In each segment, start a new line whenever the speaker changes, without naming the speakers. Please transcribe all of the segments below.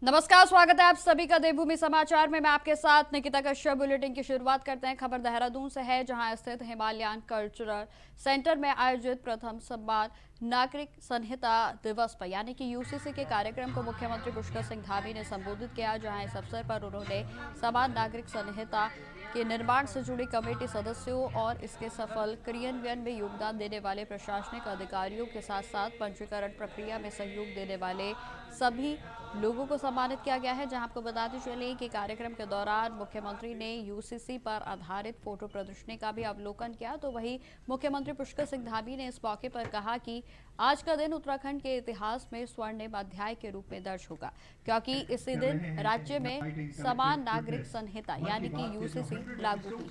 नमस्कार, स्वागत है आप सभी का देवभूमि समाचार में। मैं आपके साथ निकिता कश्यप। बुलेटिन की शुरुआत करते हैं। खबर देहरादून से है, जहां स्थित हिमालयन कल्चरल सेंटर में आयोजित प्रथम सम्मान नागरिक संहिता दिवस पर यानी कि यूसीसी के कार्यक्रम को मुख्यमंत्री पुष्कर सिंह धामी ने संबोधित किया। जहां इस अवसर पर उन्होंने समान नागरिक संहिता के निर्माण से जुड़ी कमेटी सदस्यों और इसके सफल क्रियान्वयन में योगदान देने वाले प्रशासनिक अधिकारियों के साथ साथ पंजीकरण प्रक्रिया में सहयोग देने वाले सभी लोगों को सम्मानित किया गया है। जहां आपको बताते चलें कि कार्यक्रम के दौरान मुख्यमंत्री ने यूसीसी पर आधारित फोटो प्रदर्शनी का भी अवलोकन किया। तो वहीं मुख्यमंत्री पुष्कर सिंह धामी ने इस मौके पर कहा कि आज का दिन उत्तराखंड के इतिहास में स्वर्णिम अध्याय के रूप में दर्ज होगा, क्योंकि इसी दिन राज्य में समान नागरिक संहिता यानी कि यूसीसी लागू हुई।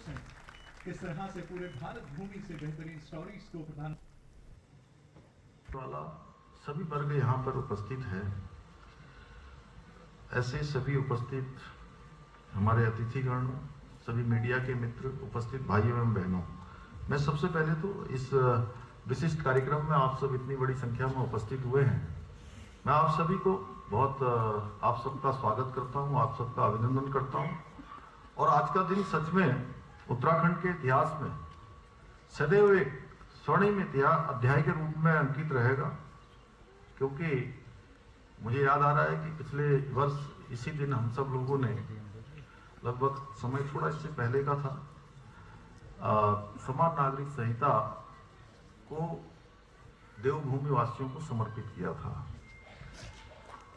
किस तरह से पूरे भारत भूमि से बेहतरीन स्टोरीज को प्रदान
वाला सभी वर्ग यहाँ पर उपस्थित है। ऐसे सभी उपस्थित हमारे अतिथिगण, सभी मीडिया के मित्र, उपस्थित भाइयों एवं बहनों, मैं सबसे पहले तो इस विशिष्ट कार्यक्रम में आप सब इतनी बड़ी संख्या में उपस्थित हुए हैं, मैं आप सभी को बहुत आप सबका स्वागत करता हूं, आप सबका अभिनंदन करता हूं। और आज का दिन सच में उत्तराखंड के इतिहास में सदैव एक स्वर्णिम अध्याय के रूप में अंकित रहेगा, क्योंकि मुझे याद आ रहा है कि पिछले वर्ष इसी दिन हम सब लोगों ने, लगभग समय थोड़ा इससे पहले का था, समान नागरिक संहिता को देवभूमि वासियों को समर्पित किया था।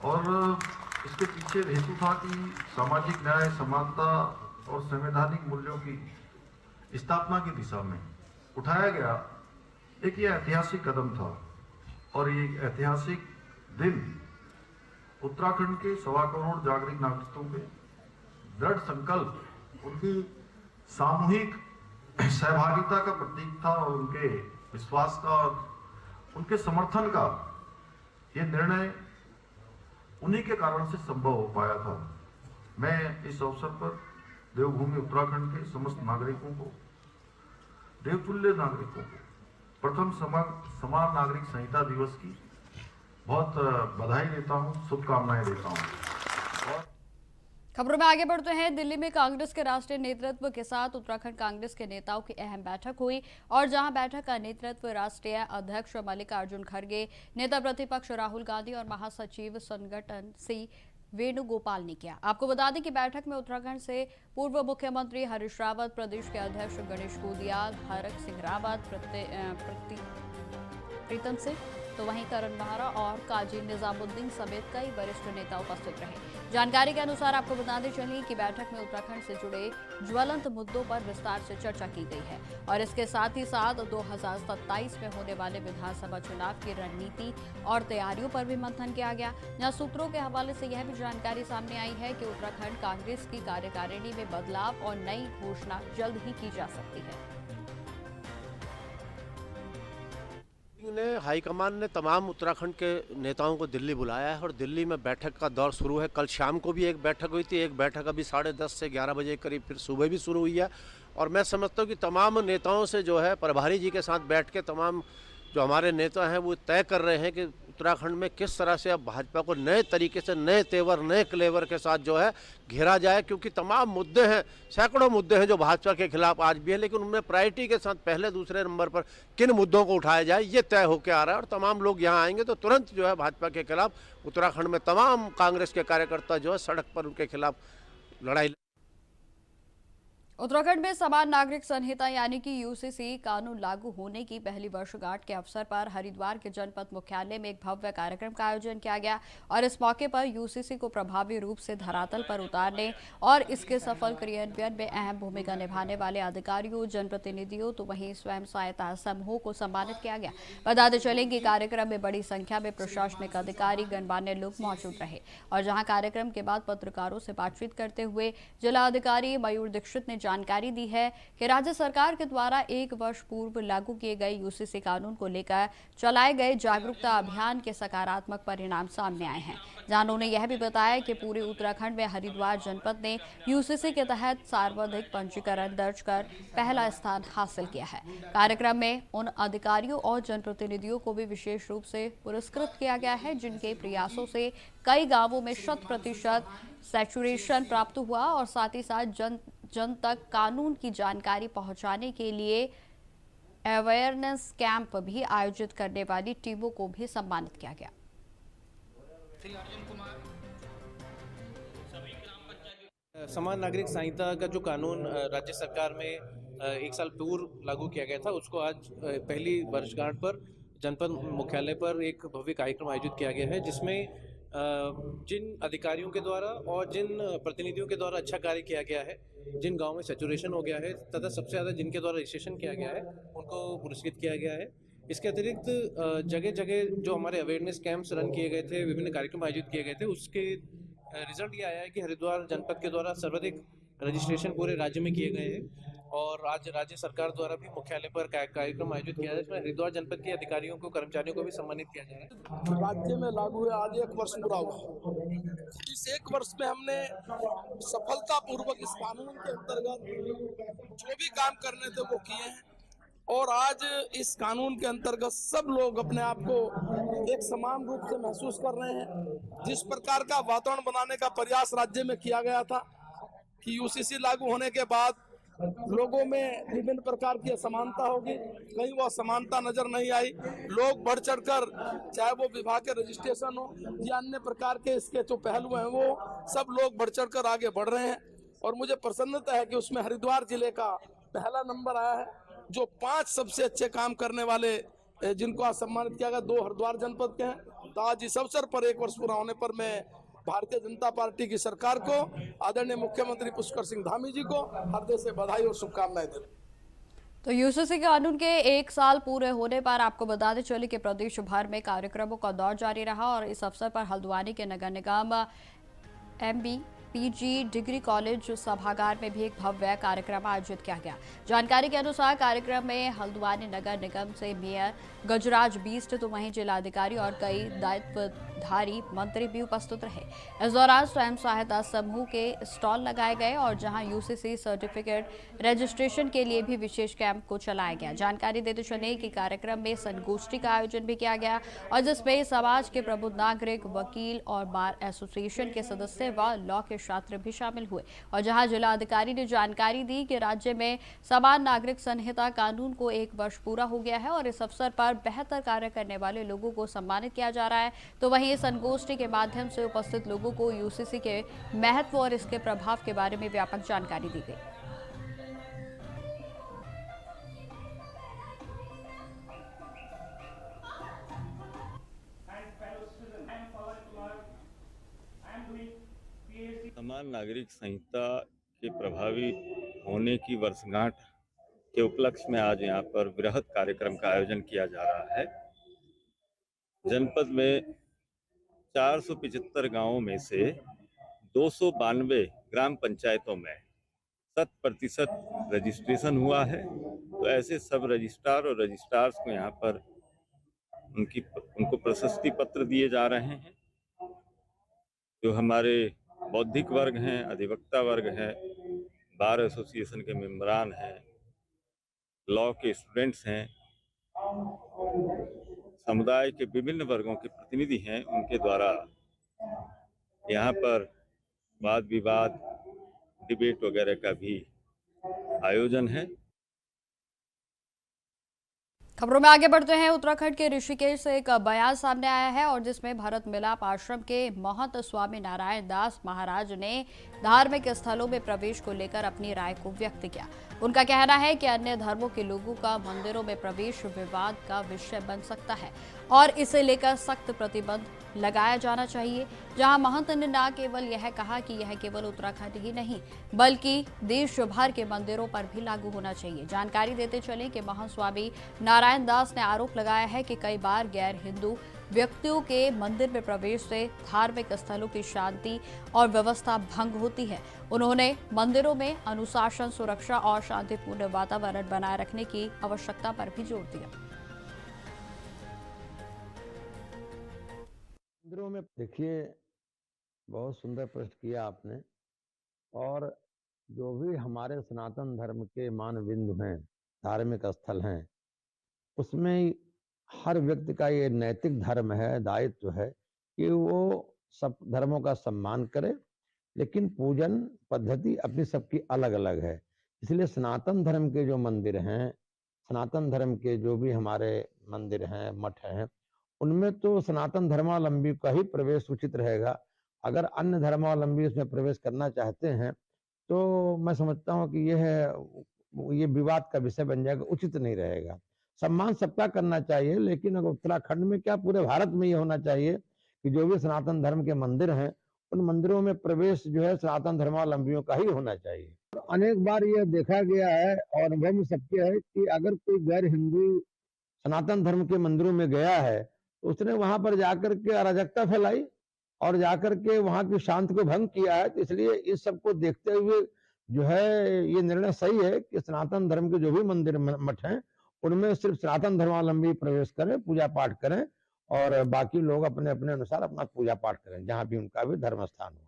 और इसके पीछे हेतु था कि सामाजिक न्याय, समानता और संवैधानिक मूल्यों की स्थापना की दिशा में उठाया गया एक ये ऐतिहासिक कदम था। और ये ऐतिहासिक दिन उत्तराखंड के 1.25 करोड़ जागरूक नागरिकों के दृढ़ संकल्प, उनकी सामूहिक सहभागिता का प्रतीक था और उनके विश्वास का और उनके समर्थन का ये निर्णय उन्हीं के कारण से संभव हो पाया था। मैं इस अवसर पर देवभूमि उत्तराखंड के समस्त नागरिकों को, देवतुल्य नागरिकों को प्रथम समान नागरिक संहिता दिवस की बहुत बधाई देता हूं, शुभकामनाएं देता हूं।
खबरों में आगे बढ़ते हैं। दिल्ली में कांग्रेस के राष्ट्रीय नेतृत्व के साथ उत्तराखंड कांग्रेस के नेताओं की अहम बैठक हुई और जहां बैठक का नेतृत्व राष्ट्रीय अध्यक्ष मल्लिकार्जुन खड़गे, नेता प्रतिपक्ष राहुल गांधी और महासचिव संगठन सी वेणुगोपाल ने किया। आपको बता दें कि बैठक में उत्तराखंड से पूर्व मुख्यमंत्री हरीश रावत, प्रदेश के अध्यक्ष गणेश गोदिया, हरक सिंह रावत, प्रीतम सिंह, तो वहीं करण महरा और काजी निजामुद्दीन समेत कई वरिष्ठ नेता उपस्थित रहे। जानकारी के अनुसार आपको बताते चलें कि बैठक में उत्तराखंड से जुड़े ज्वलंत मुद्दों पर विस्तार से चर्चा की गई है और इसके साथ ही साथ 2027 में होने वाले विधानसभा चुनाव की रणनीति और तैयारियों पर भी मंथन किया गया। जहां सूत्रों के हवाले से यह भी जानकारी सामने आई है कि उत्तराखंड कांग्रेस की कार्यकारिणी में बदलाव और नई घोषणा जल्द ही की जा सकती है।
हाईकमान ने तमाम उत्तराखंड के नेताओं को दिल्ली बुलाया है और दिल्ली में बैठक का दौर शुरू है। कल शाम को भी एक बैठक हुई थी, एक बैठक अभी 10:30 से 11 बजे करीब फिर सुबह भी शुरू हुई है। और मैं समझता हूँ कि तमाम नेताओं से जो है प्रभारी जी के साथ बैठ के तमाम जो हमारे नेता हैं वो तय कर रहे हैं कि उत्तराखंड में किस तरह से अब भाजपा को नए तरीके से, नए तेवर, नए क्लेवर के साथ जो है घेरा जाए, क्योंकि तमाम मुद्दे हैं, सैकड़ों मुद्दे हैं जो भाजपा के खिलाफ आज भी है, लेकिन उनमें प्रायोरिटी के साथ पहले दूसरे नंबर पर किन मुद्दों को उठाया जाए ये तय होकर आ रहा है। और तमाम लोग यहाँ आएंगे तो तुरंत जो है भाजपा के खिलाफ उत्तराखंड में तमाम कांग्रेस के कार्यकर्ता जो है सड़क पर उनके खिलाफ लड़ाई।
उत्तराखंड में समान नागरिक संहिता यानी कि यूसीसी कानून लागू होने की पहली वर्षगांठ के अवसर पर हरिद्वार के जनपद मुख्यालय में एक भव्य कार्यक्रम का आयोजन किया गया और इस मौके पर यूसीसी को प्रभावी रूप से धरातल पर उतारने और इसके सफल क्रियान्वयन में अहम भूमिका निभाने वाले अधिकारियों, जनप्रतिनिधियों, तो वहीं स्वयं सहायता समूहों को सम्मानित किया गया। बताते चलें कि कार्यक्रम में बड़ी संख्या में प्रशासनिक अधिकारी, गणमान्य लोग मौजूद रहे और जहाँ कार्यक्रम के बाद पत्रकारों से बातचीत करते हुए जिला अधिकारी मयूर दीक्षित ने जानकारी दी है कि राज्य सरकार के द्वारा 1 वर्ष पूर्व लागू किए गए यूसीसी कानून को लेकर चलाए गए जागरूकता अभियान के सकारात्मक परिणाम सामने आए हैं, जहां उन्होंने यह भी बताया कि पूरे उत्तराखंड में हरिद्वार जनपद ने यूसीसी के तहत सर्वाधिक पंजीकरण दर्ज कर पहला स्थान हासिल किया है। कार्यक्रम में उन अधिकारियों और जनप्रतिनिधियों को भी विशेष रूप से पुरस्कृत किया गया है जिनके प्रयासों से कई गांवों में 100% सैचुरेशन प्राप्त हुआ और साथ ही साथ जन तक कानून की जानकारी पहुंचाने के लिए अवेयरनेस कैंप भी आयोजित करने वाली टीमों को भी सम्मानित किया गया।
समान नागरिक संहिता का जो कानून राज्य सरकार में 1 साल पूर्व लागू किया गया था, उसको आज पहली वर्षगांठ पर जनपद मुख्यालय पर एक भव्य कार्यक्रम आयोजित किया गया है, जिसमें जिन अधिकारियों के द्वारा और जिन प्रतिनिधियों के द्वारा अच्छा कार्य किया गया है, जिन गांव में सैचुरेशन हो गया है तथा सबसे ज़्यादा जिनके द्वारा रजिस्ट्रेशन किया गया है, उनको पुरस्कृत किया गया है। इसके अतिरिक्त जगह जगह जो हमारे अवेयरनेस कैंप्स रन किए गए थे, विभिन्न कार्यक्रम आयोजित किए गए थे, उसके रिजल्ट ये आया है कि हरिद्वार जनपद के द्वारा सर्वाधिक रजिस्ट्रेशन पूरे राज्य में किए गए हैं और आज राज्य सरकार द्वारा भी मुख्यालय पर कार्यक्रम आयोजित किया है, जिसमें हरिद्वार जनपद के अधिकारियों को, कर्मचारियों को भी सम्मानित किया जा रहा है।
राज्य में लागू हुए आज 1 वर्ष पूरा हुआ। इस 1 वर्ष में हमने सफलतापूर्वक इस कानून के अंतर्गत जो भी काम करने थे वो किए हैं और आज इस कानून के अंतर्गत सब लोग अपने आप को एक समान रूप से महसूस कर रहे हैं। जिस प्रकार का वातावरण बनाने का प्रयास राज्य में किया गया था कि यूसीसी लागू होने के बाद लोगों में विभिन्न प्रकार की असमानता होगी, कहीं वो असमानता नजर नहीं आई। लोग बढ़ चढ़कर, चाहे वो विभाग के रजिस्ट्रेशन हो या अन्य प्रकार के इसके जो पहलू हैं, वो सब लोग बढ़ चढ़कर आगे बढ़ रहे हैं और मुझे प्रसन्नता है कि उसमें हरिद्वार जिले का पहला नंबर आया है। जो 5 सबसे अच्छे काम करने वाले जिनको आज सम्मानित किया गया, 2 हरिद्वार जनपद के हैं। तो आज इस अवसर पर 1 वर्ष पूरा होने पर मैं भारतीय जनता पार्टी की सरकार को, आदरणीय मुख्यमंत्री पुष्कर सिंह धामी जी को हृदय से बधाई और शुभकामनाएं देता हूं।
तो यूसीसी कानून के 1 साल पूरे होने पर आपको बताते चले कि प्रदेश भर में कार्यक्रमों का दौर जारी रहा और इस अवसर पर हल्द्वानी के नगर निगम MB PG डिग्री कॉलेज सभागार में भी एक भव्य कार्यक्रम आयोजित किया गया। जानकारी के अनुसार कार्यक्रम में हल्द्वानी नगर निगम से मेयर गजराज बीस्ट, तो वहीं जिलाधिकारी और कई दायित्वधारी मंत्री भी उपस्थित रहे। इस दौरान स्वयं सहायता समूह के स्टॉल लगाए गए और जहां यूसीसी सर्टिफिकेट रजिस्ट्रेशन के लिए भी विशेष कैंप को चलाया गया। जानकारी देते चले कि कार्यक्रम में संगोष्ठी का आयोजन भी किया गया और जिसमें समाज के प्रबुद्ध नागरिक, वकील और बार एसोसिएशन के सदस्य व लॉ के छात्र भी शामिल हुए और जहां जिला अधिकारी ने जानकारी दी कि राज्य में समान नागरिक संहिता कानून को 1 वर्ष पूरा हो गया है और इस अवसर पर बेहतर कार्य करने वाले लोगों को सम्मानित किया जा रहा है। तो वहीं इस संगोष्ठी के माध्यम से उपस्थित लोगों को यूसीसी के महत्व और इसके प्रभाव के बारे में व्यापक जानकारी दी गई।
समान नागरिक संहिता के प्रभावी होने की वर्षगांठ के उपलक्ष्य में आज यहाँ पर वृहद कार्यक्रम का आयोजन किया जा रहा है। जनपद में 475 गांवों में से 292 ग्राम पंचायतों में 100% रजिस्ट्रेशन हुआ है। तो ऐसे सब रजिस्ट्रार और रजिस्ट्रार्स को यहाँ पर उनको प्रशस्ति पत्र दिए जा रहे हैं। जो हमारे बौद्धिक वर्ग हैं, अधिवक्ता वर्ग हैं, बार एसोसिएशन के मेंबरान हैं, लॉ के स्टूडेंट्स हैं, समुदाय के विभिन्न वर्गों के प्रतिनिधि हैं, उनके द्वारा यहाँ पर वाद विवाद, डिबेट वगैरह का भी आयोजन है।
खबरों में आगे बढ़ते हैं। उत्तराखंड के ऋषिकेश से एक बयान सामने आया है और जिसमें भरत मिलाप आश्रम के महंत स्वामी नारायण दास महाराज ने धार्मिक स्थलों में प्रवेश को लेकर अपनी राय को व्यक्त किया। उनका कहना है कि अन्य धर्मों के लोगों का मंदिरों में प्रवेश विवाद का विषय बन सकता है और इसे लेकर सख्त प्रतिबंध लगाया जाना चाहिए। जहां महंत ने न केवल यह कहा कि यह केवल उत्तराखंड ही नहीं बल्कि देश भर के मंदिरों पर भी लागू होना चाहिए। जानकारी देते चले कि महंत स्वामी नारायण दास ने आरोप लगाया है कि कई बार गैर हिंदू व्यक्तियों के मंदिर में प्रवेश से धार्मिक स्थलों की शांति और व्यवस्था भंग होती है। उन्होंने मंदिरों में अनुशासन, सुरक्षा और शांतिपूर्ण वातावरण बनाए रखने की आवश्यकता पर भी जोर दिया।
मंदिरों में देखिए, बहुत सुंदर प्रश्न किया आपने। और जो भी हमारे सनातन धर्म के मानबिंदु हैं, धार्मिक स्थल हैं, उसमें हर व्यक्ति का ये नैतिक धर्म है, दायित्व है कि वो सब धर्मों का सम्मान करे, लेकिन पूजन पद्धति अपनी सबकी अलग अलग है। इसलिए सनातन धर्म के जो मंदिर हैं, सनातन धर्म के जो भी हमारे मंदिर हैं, मठ हैं, उनमें तो सनातन धर्मावलंबी का ही प्रवेश उचित रहेगा। अगर अन्य धर्मावलंबी उसमें प्रवेश करना चाहते हैं तो मैं समझता हूँ कि ये विवाद का विषय बन जाएगा, उचित नहीं रहेगा। सम्मान सबका करना चाहिए, लेकिन अगर उत्तराखंड में क्या पूरे भारत में ये होना चाहिए कि जो भी सनातन धर्म के मंदिर हैं, उन मंदिरों में प्रवेश जो है सनातन धर्मावलंबियों का ही होना चाहिए। तो अनेक बार ये देखा गया है और अनुभव में सबके है कि अगर कोई गैर हिंदू सनातन धर्म के मंदिरों में गया है तो उसने वहां पर जाकर के अराजकता फैलाई और जाकर के वहां की शांति को भंग किया है। तो इसलिए इस सबको देखते हुए जो है ये निर्णय सही है कि सनातन धर्म के जो भी मंदिर मठ हैं उनमें सिर्फ सनातन धर्मावलंबी प्रवेश करें, पूजा पाठ करें और बाकी लोग अपने अपने अनुसार अपना पूजा पाठ करें जहां भी उनका भी धर्म स्थान हो।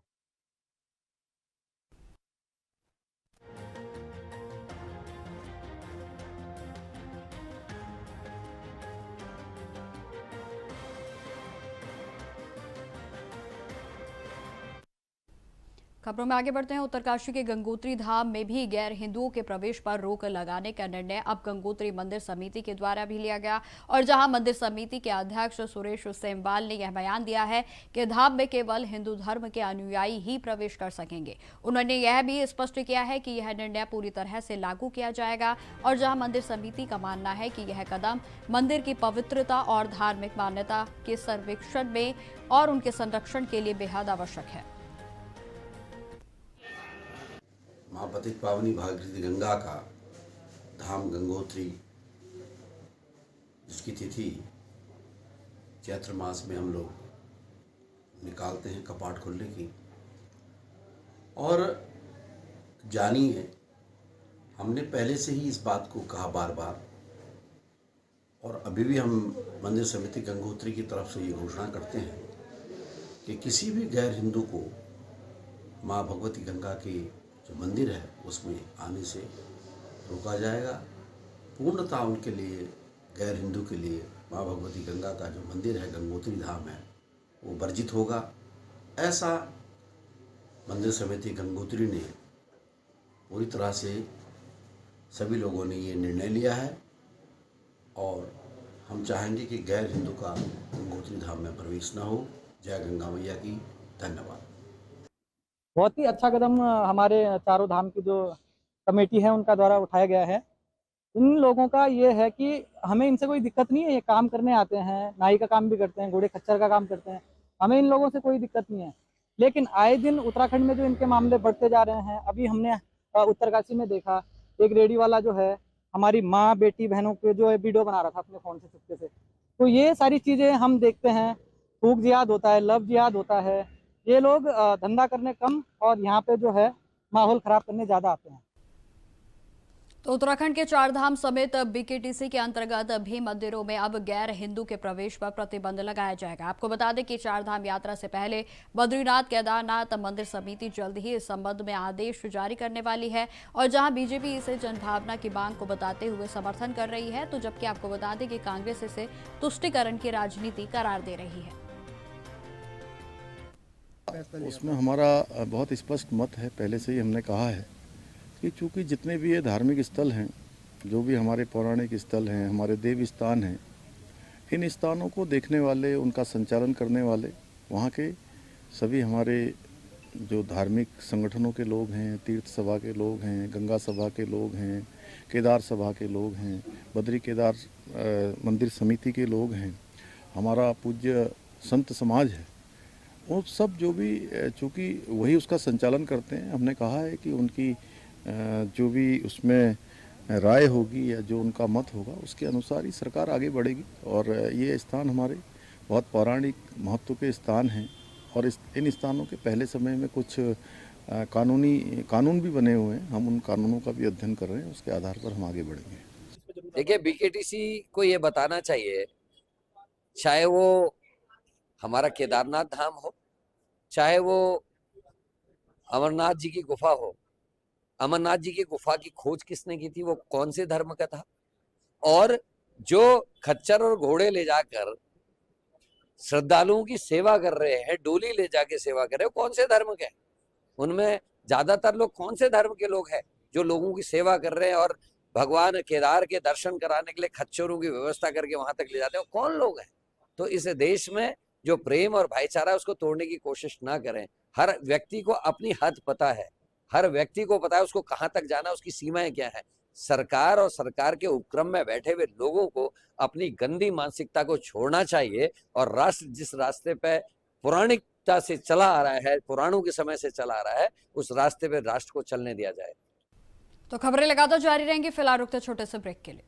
खबरों में आगे बढ़ते हैं। उत्तरकाशी के गंगोत्री धाम में भी गैर हिंदुओं के प्रवेश पर रोक लगाने का निर्णय अब गंगोत्री मंदिर समिति के द्वारा भी लिया गया और जहां मंदिर समिति के अध्यक्ष सुरेश सेमवाल ने यह बयान दिया है कि धाम में केवल हिंदू धर्म के अनुयायी ही प्रवेश कर सकेंगे। उन्होंने यह भी स्पष्ट किया है कि यह निर्णय पूरी तरह से लागू किया जाएगा और जहां मंदिर समिति का मानना है कि यह कदम मंदिर की पवित्रता और धार्मिक मान्यता के सर्वेक्षण में और उनके संरक्षण के लिए बेहद आवश्यक है।
माँ पतित पावनी भागीरथी गंगा का धाम गंगोत्री, जिसकी तिथि चैत्र मास में हम लोग निकालते हैं कपाट खोलने की। और जानिए, हमने पहले से ही इस बात को कहा बार बार और अभी भी हम मंदिर समिति गंगोत्री की तरफ से ये घोषणा करते हैं कि किसी भी गैर हिंदू को माँ भगवती गंगा के जो मंदिर है उसमें आने से रोका जाएगा। पूर्णतः उनके लिए, गैर हिंदू के लिए माँ भगवती गंगा का जो मंदिर है, गंगोत्री धाम है, वो वर्जित होगा। ऐसा मंदिर समिति गंगोत्री ने पूरी तरह से सभी लोगों ने ये निर्णय लिया है और हम चाहेंगे कि गैर हिंदू का गंगोत्री धाम में प्रवेश न हो। जय गंगा मैया की। धन्यवाद।
बहुत ही अच्छा कदम हमारे चारों धाम की जो कमेटी है उनका द्वारा उठाया गया है। इन लोगों का ये है कि हमें इनसे कोई दिक्कत नहीं है, ये काम करने आते हैं, नाई का काम भी करते हैं, घोड़े खच्चर का काम करते हैं, हमें इन लोगों से कोई दिक्कत नहीं है। लेकिन आए दिन उत्तराखंड में जो इनके मामले बढ़ते जा रहे हैं, अभी हमने उत्तरकाशी में देखा एक रेडी वाला जो है हमारी माँ बेटी बहनों के जो है वीडियो बना रहा था अपने फ़ोन से चुपके से। तो ये सारी चीज़ें हम देखते हैं, फूक जिहाद होता है, लव जिहाद होता है। ये लोग धंधा करने कम और यहाँ पे जो है माहौल खराब करने ज़्यादा आते हैं।
तो उत्तराखंड के चार धाम समेत बीकेटीसी के अंतर्गत भी मंदिरों में अब गैर हिंदू के प्रवेश पर प्रतिबंध लगाया जाएगा। आपको बता दें कि चार धाम यात्रा से पहले बद्रीनाथ केदारनाथ मंदिर समिति जल्द ही इस संबंध में आदेश जारी करने वाली है और जहां बीजेपी इसे जनभावना की मांग को बताते हुए समर्थन कर रही है, तो जबकि आपको बता दें कि कांग्रेस इसे तुष्टीकरण की राजनीति करार दे रही है।
उसमें हमारा बहुत स्पष्ट मत है, पहले से ही हमने कहा है कि चूँकि जितने भी ये धार्मिक स्थल हैं, जो भी हमारे पौराणिक स्थल हैं, हमारे देव स्थान हैं, इन स्थानों को देखने वाले, उनका संचालन करने वाले वहाँ के सभी हमारे जो धार्मिक संगठनों के लोग हैं, तीर्थ सभा के लोग हैं, गंगा सभा के लोग हैं, केदार सभा के लोग हैं, बद्री केदार मंदिर समिति के लोग हैं, हमारा पूज्य संत समाज है, वो सब जो भी चूँकि वही उसका संचालन करते हैं, हमने कहा है कि उनकी जो भी उसमें राय होगी या जो उनका मत होगा उसके अनुसार ही सरकार आगे बढ़ेगी और ये स्थान हमारे बहुत पौराणिक महत्व के स्थान हैं और इन स्थानों के पहले समय में कुछ कानून भी बने हुए हैं। हम उन कानूनों का भी अध्ययन कर रहे हैं, उसके आधार पर हम आगे बढ़ेंगे।
देखिए, बीकेटीसी को ये बताना चाहिए, चाहे वो हमारा केदारनाथ धाम हो, चाहे वो अमरनाथ जी की गुफा हो। अमरनाथ जी की गुफा की खोज किसने की थी, वो कौन से धर्म का था? और जो खच्चर और घोड़े ले जाकर श्रद्धालुओं की सेवा कर रहे हैं, डोली ले जाके सेवा कर रहे हैं, कौन से धर्म के? उनमें ज्यादातर लोग कौन से धर्म के लोग हैं जो लोगों की सेवा कर रहे हैं और भगवान केदार के दर्शन कराने के लिए खच्चरों की व्यवस्था करके वहां तक ले जाते हैं? कौन लोग हैं? तो इस देश में जो प्रेम और भाईचारा है उसको तोड़ने की कोशिश ना करें। हर व्यक्ति को अपनी हद पता है, हर व्यक्ति को पता है उसको कहां तक जाना, उसकी सीमाएं क्या है। सरकार और सरकार के उपक्रम में बैठे हुए लोगों को अपनी गंदी मानसिकता को छोड़ना चाहिए और राष्ट्र जिस रास्ते पे पौराणिकता से चला आ रहा है, पुराणों के समय से चला आ रहा है, उस रास्ते पे राष्ट्र को चलने दिया जाए।
तो खबरें लगातार जारी रहेंगी। फिलहाल रुकते छोटे से ब्रेक के लिए।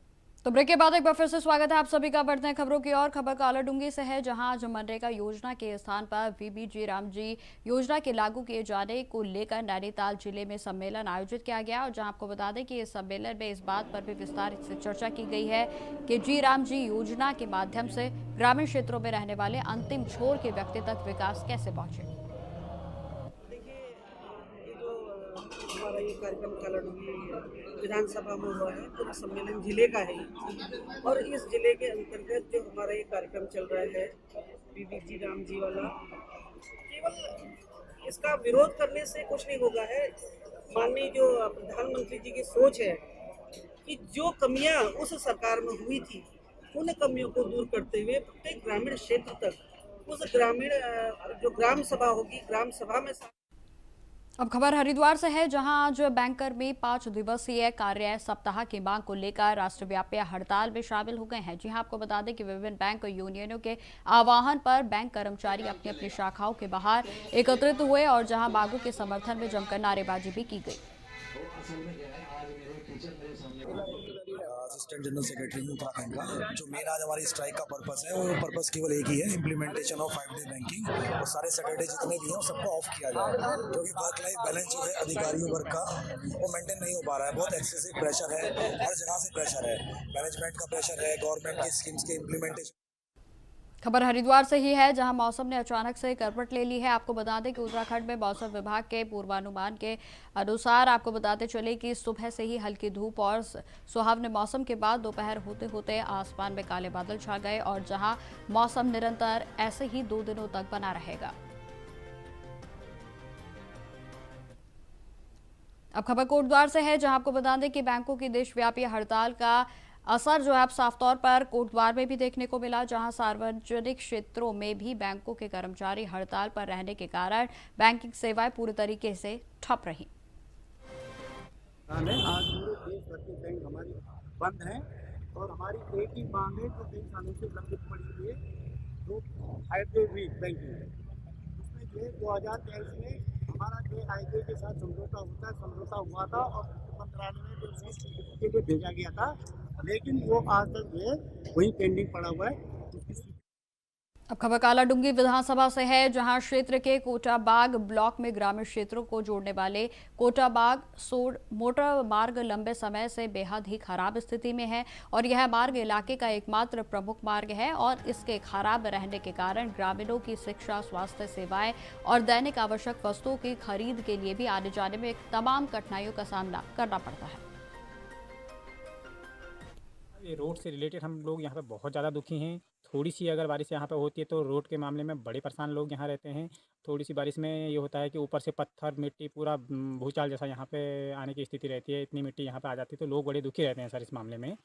तो ब्रेक के बाद एक बार फिर से स्वागत है आप सभी का। बढ़ते हैं खबरों की ओर। खबर कालाडूंगी से है, जहां आज मनरेगा योजना के स्थान पर वीबी राम जी योजना के लागू किए जाने को लेकर नैनीताल जिले में सम्मेलन आयोजित किया गया। और जहां आपको बता दें कि इस सम्मेलन में इस बात पर भी विस्तार से चर्चा की गई है कि राम जी योजना के माध्यम से ग्रामीण क्षेत्रों में रहने वाले अंतिम छोर के व्यक्ति तक विकास कैसे पहुंचे।
हमारा ये कार्यक्रम कालाडूंगी विधानसभा में हुआ है, पूरा सम्मेलन जिले का है और इस जिले के अंतर्गत जो हमारा ये कार्यक्रम चल रहा है वीबी राम जी वाला, केवल इसका विरोध करने से कुछ नहीं होगा है। माननीय जो प्रधानमंत्री जी की सोच है कि जो कमियां उस सरकार में हुई थी उन कमियों को दूर करते हुए प्रत्येक ग्रामीण क्षेत्र तक उस ग्रामीण जो ग्राम सभा होगी, ग्राम सभा में।
अब खबर हरिद्वार से है, जहां आज बैंकर में 5 दिवसीय कार्य सप्ताह की मांग को लेकर राष्ट्रव्यापी हड़ताल में शामिल हो गए हैं। जी हां, आपको बता दें कि विभिन्न बैंक यूनियनों के आह्वान पर बैंक कर्मचारी अपनी अपनी शाखाओं के बाहर एकत्रित हुए और जहां मांगों के समर्थन में जमकर नारेबाजी भी की गई।
असिस्टेंट जनरल सेक्रेटरी उत्तराखंड का जो मेन आज हमारी स्ट्राइक का पर्पस है, वो पर्पस केवल एक ही है, इम्प्लीमेंटेशन ऑफ 5 डे बैंकिंग। और सारे सैटरडे जितने भी हैं सबको ऑफ किया जाए, क्योंकि वर्क लाइफ बैलेंस जो है अधिकारियों वर्ग का वो मेंटेन नहीं हो पा रहा है। बहुत एक्सेसिव प्रेशर है, हर जगह से प्रेशर है, मैनेजमेंट का प्रेशर है, गवर्नमेंट की स्कीम्स के इम्प्लीमेंटेशन।
खबर हरिद्वार से ही है, जहां मौसम ने अचानक से करवट ले ली है। आपको बता दें कि उत्तराखंड में मौसम विभाग के पूर्वानुमान के अनुसार आपको बताते चले कि सुबह से ही हल्की धूप और सुहावने मौसम के बाद दोपहर होते होते आसमान में काले बादल छा गए और जहां मौसम निरंतर ऐसे ही 2 दिनों तक बना रहेगा। अब खबर कोटद्वार से है, जहां आपको बता दें कि बैंकों की देशव्यापी हड़ताल का असर जो है अब साफ तौर पर कोटद्वार में भी देखने को मिला, जहां सार्वजनिक क्षेत्रों में भी बैंकों के कर्मचारी हड़ताल पर रहने के कारण बैंकिंग सेवाएं पूरी तरीके से ठप रही।
आज पूरे देश भर के बैंक हमारी बंद हैं और हमारी एक ही मांग है जो कई सालों से लंबित पड़ी हुई है, जो हाइब्रिड बैंकिंग है। उसमें जो है 2023 में हमारा जो हाईवे के साथ समझौता हुआ था और मंत्रालय में जो के लिए भेजा गया था, लेकिन वो आज तक जो है वही पेंडिंग पड़ा हुआ है।
अब खबर कालाडूंगी विधानसभा से है, जहां क्षेत्र के कोटाबाग ब्लॉक में ग्रामीण क्षेत्रों को जोड़ने वाले कोटाबाग सोड मोटर मार्ग लंबे समय से बेहद ही खराब स्थिति में है और यह मार्ग इलाके का एकमात्र प्रमुख मार्ग है और इसके खराब रहने के कारण ग्रामीणों की शिक्षा, स्वास्थ्य सेवाएं और दैनिक आवश्यक वस्तुओं की खरीद के लिए भी आने जाने में तमाम कठिनाइयों का सामना करना पड़ता है।
ये रोड से रिलेटेड हम लोग यहाँ पे बहुत ज़्यादा दुखी हैं। थोड़ी सी अगर बारिश यहाँ पे होती है तो रोड के मामले में बड़े परेशान लोग यहाँ रहते हैं। थोड़ी सी बारिश में ये होता है कि ऊपर से पत्थर मिट्टी पूरा भूचाल जैसा यहाँ पे आने की स्थिति रहती है, इतनी मिट्टी यहाँ पे आ जाती है, तो लोग बड़े दुखी रहते हैं सर इस मामले में।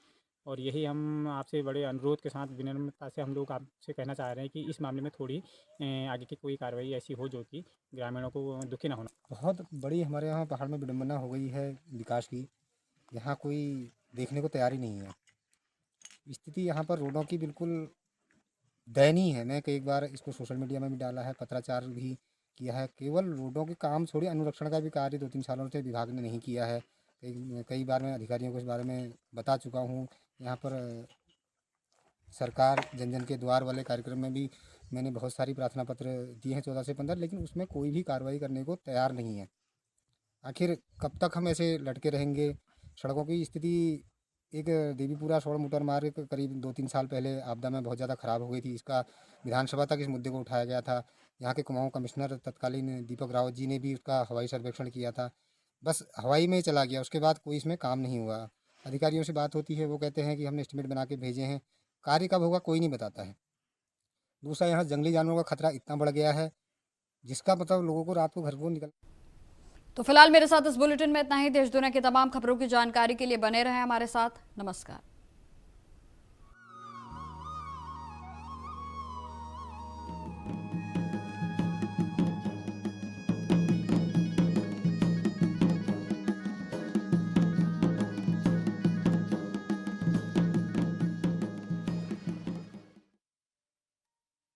और यही हम आपसे बड़े अनुरोध के साथ विनम्रता से हम लोग आपसे कहना चाह रहे हैं कि इस मामले में थोड़ी आगे की कोई कार्रवाई ऐसी हो जो कि ग्रामीणों को दुखी ना होना।
बहुत बड़ी हमारे यहाँ पहाड़ में विडम्बना हो गई है विकास की, यहाँ कोई देखने को तैयार ही नहीं है। स्थिति यहाँ पर रोडों की बिल्कुल दयनीय है। मैं कई बार इसको सोशल मीडिया में भी डाला है, पत्राचार भी किया है। केवल रोडों के काम छोड़ी अनुरक्षण का भी कार्य 2-3 सालों से विभाग ने नहीं किया है। कई बार मैं अधिकारियों को इस बारे में बता चुका हूँ। यहाँ पर सरकार जन जन के द्वार वाले कार्यक्रम में भी मैंने बहुत सारी प्रार्थना पत्र दिए हैं 14 से 15, लेकिन उसमें कोई भी कार्रवाई करने को तैयार नहीं है। आखिर कब तक हम ऐसे लटके रहेंगे? सड़कों की स्थिति, एक देवीपुरा शोड़ मोटर मार्ग करीब 2-3 साल पहले आपदा में बहुत ज़्यादा ख़राब हो गई थी। इसका विधानसभा तक इस मुद्दे को उठाया गया था। यहाँ के कुमाऊं कमिश्नर तत्कालीन दीपक रावत जी ने भी उसका हवाई सर्वेक्षण किया था। बस हवाई में चला गया, उसके बाद कोई इसमें काम नहीं हुआ। अधिकारियों से बात होती है, वो कहते हैं कि हमने एस्टिमेट बना के भेजे हैं, कार्य कब होगा कोई नहीं बताता है। दूसरा, यहाँ जंगली जानवरों का खतरा इतना बढ़ गया है जिसका मतलब लोगों को रात को घर को निकल।
तो फिलहाल मेरे साथ इस बुलेटिन में इतना ही। देश दुनिया की तमाम खबरों की जानकारी के लिए बने रहें हमारे साथ। नमस्कार।